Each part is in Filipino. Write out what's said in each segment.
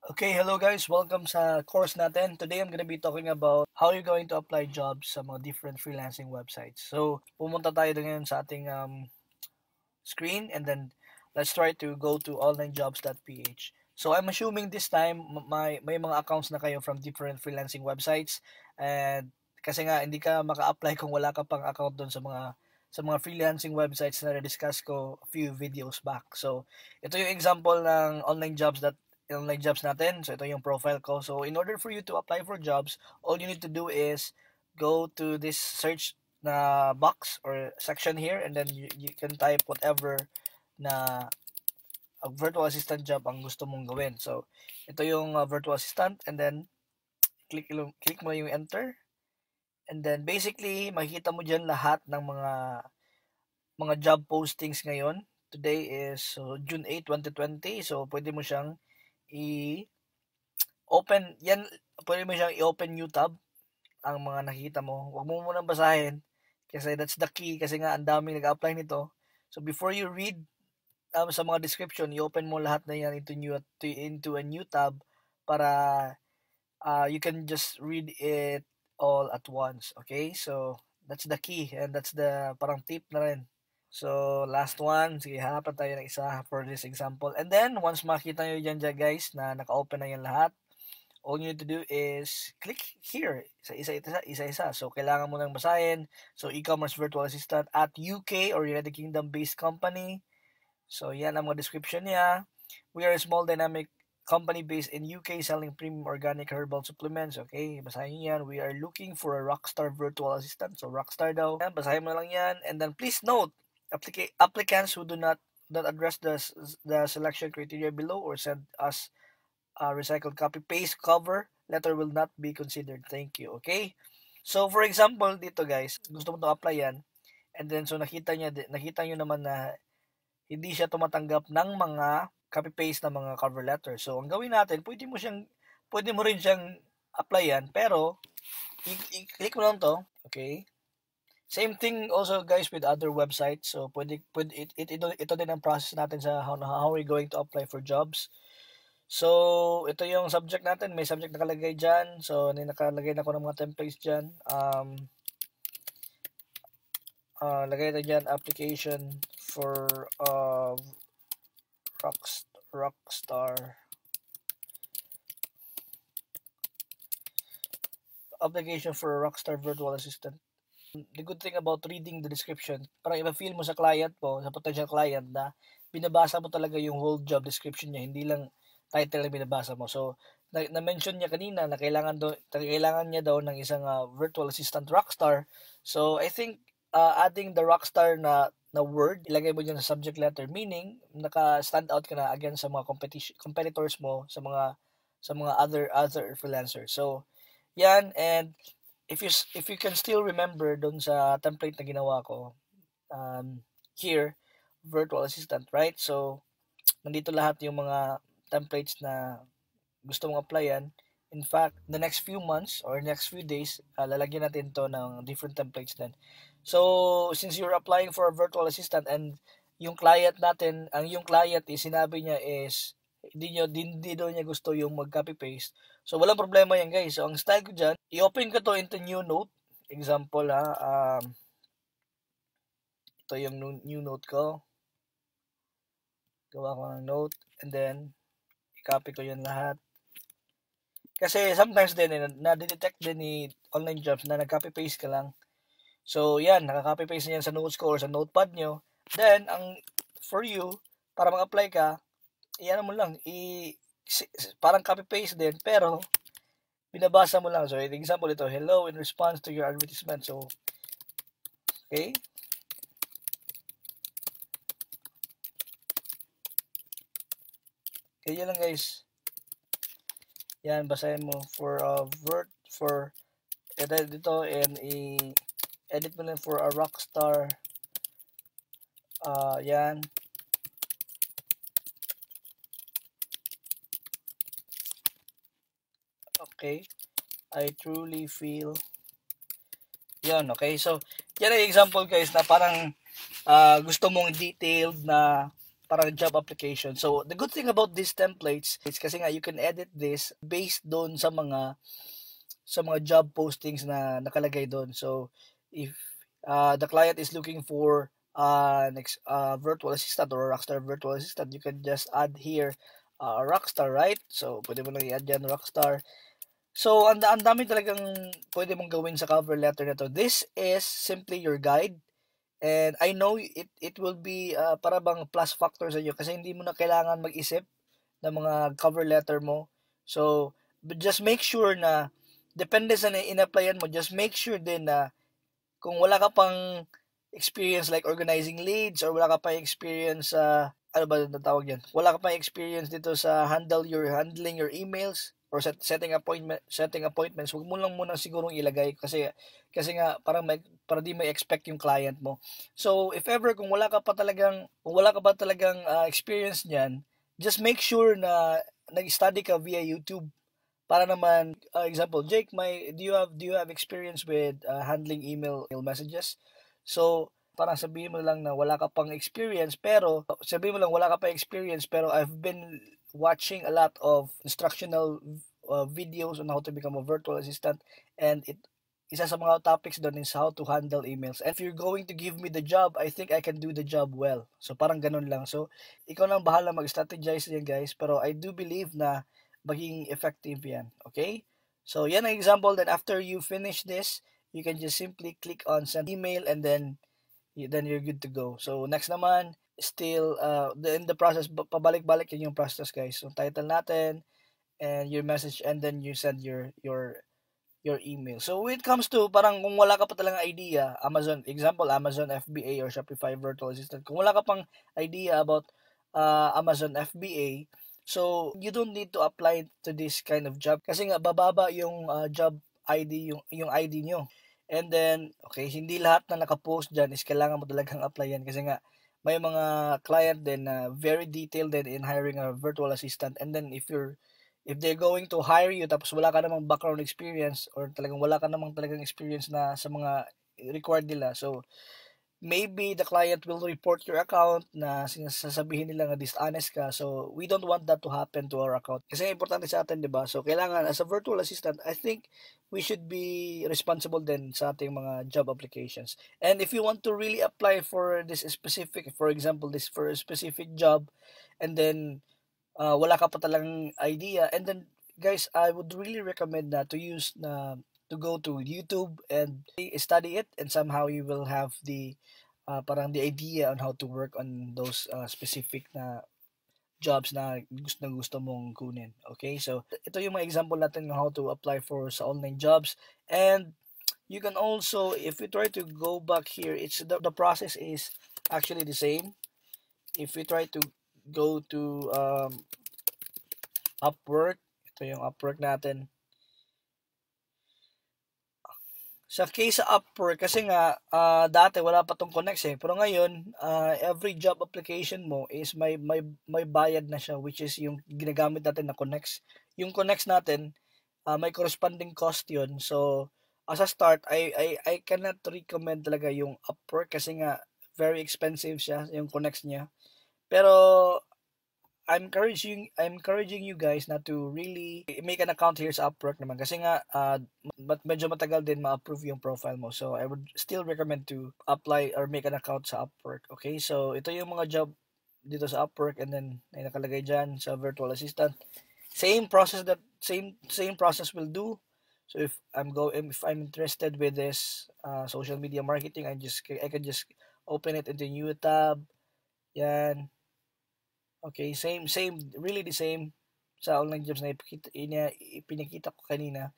Okay, hello guys. Welcome sa course natin. Today I'm gonna be talking about how you're going to apply jobs sa mga different freelancing websites. So, pumunta tayo ngayon sa ating screen and then let's try to go to onlinejobs.ph. So, I'm assuming this time may mga accounts na kayo from different freelancing websites and kasi nga hindi ka maka-apply kung wala ka pang account doon sa mga freelancing websites na na-discuss ko a few videos back. So, ito yung example ng online jobs natin. So, ito yung profile ko. So, in order for you to apply for jobs, all you need to do is go to this search na box or section here and then you can type whatever na virtual assistant job ang gusto mong gawin. So, ito yung virtual assistant and then click mo yung enter. And then basically, makikita mo diyan lahat ng mga job postings ngayon. Today is June 8, 2020. So, pwede mo siyang i-open. Pwede mo siyang i-open new tab ang mga nakikita mo. Huwag mo munang basahin kasi that's the key kasi nga ang daming nag-apply nito. So, before you read sa mga description, i-open mo lahat na yan into a new tab para you can just read it all at once. Okay? So, that's the key and that's the parang tip na rin. So, last one. Sige, hanapan tayo ng isa for this example. And then, once makita nyo dyan guys na naka-open na yan lahat, all you need to do is click here. Isa-isa. So, kailangan mo nang basahin. So, e-commerce virtual assistant at UK or United Kingdom-based company. So, yan ang mga description niya. We are a small dynamic company based in UK selling premium organic herbal supplements. Okay, basahin niyo yan. We are looking for a rockstar virtual assistant. So, rockstar daw. Yan, basahin mo lang yan. And then, please note, applicants who do not address the selection criteria below or send us a recycled copy paste cover letter will not be considered. Thank you. Okay? So, for example, dito guys, gusto mo to apply yan. And then, so nakita nyo naman na hindi siya tumatanggap ng mga copy-paste na mga cover letter. So, ang gawin natin, pwede mo rin siyang applyan, pero, i-click mo lang to, okay? Same thing also guys with other websites. So, ito din ang process natin sa how we're going to apply for jobs. So, ito yung subject natin. May subject nakalagay dyan. So, nakalagay na ako ng mga templates dyan. Lagay na dyan, application for rockstar application for a rockstar virtual assistant. The good thing about reading the description, parang iba-feel mo sa client mo, sa potential client na binabasa mo talaga yung whole job description niya, hindi lang title na binabasa mo. So, na-mention niya kanina na kailangan niya daw ng isang virtual assistant rockstar. So, I think adding the rockstar na word, ilagay mo dyan sa subject letter, meaning naka-stand out ka na against sa mga competitors mo sa mga other freelancers. So, yan, and if you can still remember doon sa template na ginawa ko, here, virtual assistant, right? So, nandito lahat yung mga templates na gusto mong applyan. In fact, the next few months or next few days, lalagyan natin to ng different templates din. So, since you're applying for a virtual assistant and yung client is sinabi niya is hindi daw niya gusto yung mag-copy paste. So, walang problema yan guys. So, ang style ko dyan, i-open ko to into new note. Example ito yung new note ko. Gawa ko ng note and then i-copy ko yun lahat. Kasi sometimes din, na-detect din ni online jobs na nag-copy paste ka lang. So, yan, naka-copy paste niyan sa notes ko or sa notepad nyo. Then, for you, para mag-apply ka, iyan mo lang, parang copy paste din, pero, binabasa mo lang. So, example ito, hello, in response to your advertisement. So, okay. Kaya lang guys. Yan, basahin mo for dito and edit mo lang for a rockstar. Yan. Okay. I truly feel. Yan, okay. So, yan ay example guys na parang gusto mong detailed na parang job application. So, the good thing about these templates is kasi nga you can edit this based doon sa mga job postings na nakalagay doon. So, if the client is looking for next virtual assistant or Rockstar virtual assistant, you can just add here Rockstar, right? So, pwede mo lang i-add dyan Rockstar. So, ang dami talagang pwede mong gawin sa cover letter na to. This is simply your guide. And I know it will be para bang plus factor sa inyo kasi hindi mo na kailangan mag-isip ng mga cover letter mo. So, but just make sure na depende sa in-applyan mo, just make sure din na kung wala ka pang experience like organizing leads or wala ka pang experience sa ano ba natawag yan? Wala ka pang experience dito sa handling your emails or setting appointments, huwag mo lang muna sigurong ilagay kasi nga para di may expect yung client mo. So if ever kung wala ka pa talagang experience niyan, just make sure na nag-study ka via YouTube para naman example, Jake, do you have experience with handling email messages? So parang sabihin mo lang na wala ka pang experience pero I've been watching a lot of instructional videos on how to become a virtual assistant, and isa sa mga topics doon is how to handle emails. And if you're going to give me the job, I think I can do the job well. So parang ganun lang. So ikaw nang bahala mag-strategize yan, guys, pero I do believe na maging effective yan. Okay? So yan ang example. Then after you finish this, you can just simply click on send email and then you're good to go. So next naman, still in the process, pabalik-balik yun yung process, guys. So title natin and your message, and then you send your email. So when it comes to parang kung wala ka pa talagang idea, Amazon FBA or Shopify virtual assistant, kung wala ka pang idea about Amazon FBA, so you don't need to apply to this kind of job kasi nga bababa yung job ID, yung ID nyo. And then, okay, hindi lahat na nakapost dyan is kailangan mo talagang applyan kasi nga may mga client din na very detailed din in hiring a virtual assistant, and then if they're going to hire you tapos wala ka namang background experience or talagang wala ka namang talagang experience na sa mga required nila, so maybe the client will report your account na sinasabihin nila nga dishonest ka. So we don't want that to happen to our account kasi importante sa atin, di ba? So kailangan as a virtual assistant, I think we should be responsible din sa ating mga job applications. And if you want to really apply for this specific, for example, this for a specific job, and then wala ka pa talagang idea, and then guys, I would really recommend na to go to YouTube and study it, and somehow you will have the parang the idea on how to work on those specific na jobs na gusto mong kunin. Okay, so ito yung mga example natin ng how to apply for sa online jobs. And you can also, if you try to go back here, it's the process is actually the same. If we try to go to Upwork, ito yung Upwork natin. Sa case sa Upwork, kasi nga dati wala pa tong Connects pero ngayon every job application mo is may bayad na siya, which is yung ginagamit natin na Connects. Yung Connects natin may corresponding cost yun. So as a start, I cannot recommend talaga yung Upwork kasi nga very expensive siya, yung Connects niya. Pero I'm encouraging you guys na to really make an account here sa Upwork naman kasi nga medyo matagal din ma-approve yung profile mo. So I would still recommend to apply or make an account sa Upwork. Okay? So ito yung mga job dito sa Upwork, and then ay nakalagay diyan sa virtual assistant. Same process will do. So if I'm interested with this social media marketing, I can just open it into new tab. Yan. Okay, same, really the same sa online jobs na ipinakita ko kanina.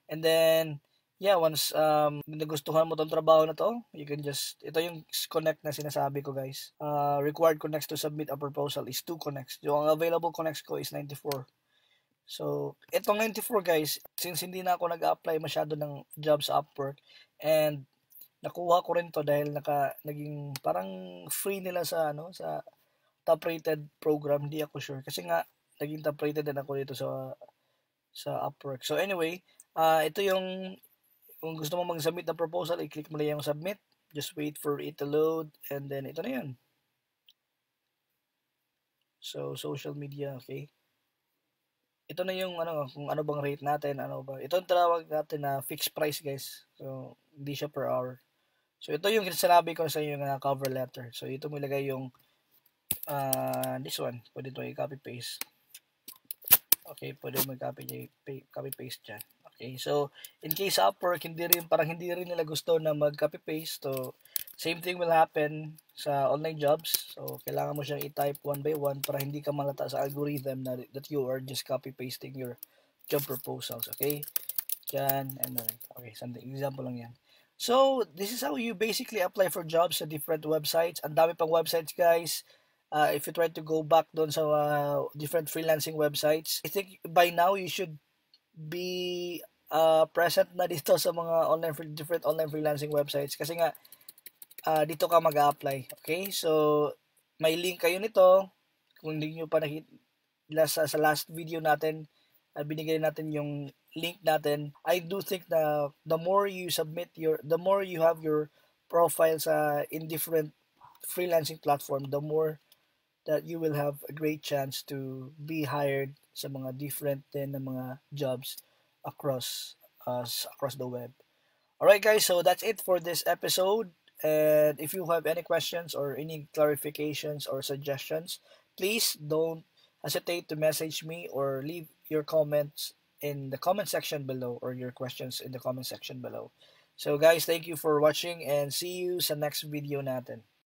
And then, yeah, once nagustuhan mo tong trabaho na to, you can ito yung connect na sinasabi ko, guys. Required connects to submit a proposal is 2 connects. Yung available connects ko is 94. So, itong 94, guys, since hindi na ako nag-apply masyado ng job sa Upwork, and nakuha ko rin to dahil naging parang free nila sa top rated program, hindi ako sure kasi nga naging top rated din ako dito sa Upwork. So anyway, ito yung kung gusto mo mag-submit ng proposal, i-click mo lang yung submit, just wait for it to load, and then ito na yun. So, social media, okay. Ito na yung ano, kung ano bang rate natin, ano ba. Ito ang tawag natin na fixed price, guys. So, hindi siya per hour. So, ito yung sinabi ko sa inyo na cover letter. So, ito mo ilagay yung this one. Pwede ito i-copy paste. Okay, pwede mo copy paste dyan. Okay, so in case Upwork, hindi rin nila gusto na mag-copy paste. So, same thing will happen sa online jobs. So, kailangan mo siyang i-type one by one para hindi ka malata sa algorithm that you are just copy pasting your job proposals. Okay, dyan, and then, okay, something, example lang yan. So, this is how you basically apply for jobs sa different websites. Ang dami pang websites, guys. If you try to go back doon sa different freelancing websites, I think by now you should be present na dito sa mga different online freelancing websites kasi nga dito ka mag-apply. Okay? So, may link kayo nito. Kung hindi nyo pa nakita sa last video natin, binigay natin yung link natin. I do think na the more you have your profile in different freelancing platform, the more that you will have a great chance to be hired sa mga different din na mga jobs across the web. Alright guys, so that's it for this episode. And if you have any questions or any clarifications or suggestions, please don't hesitate to message me or leave your comments in the comment section below or your questions in the comment section below. So guys, thank you for watching and see you sa next video natin.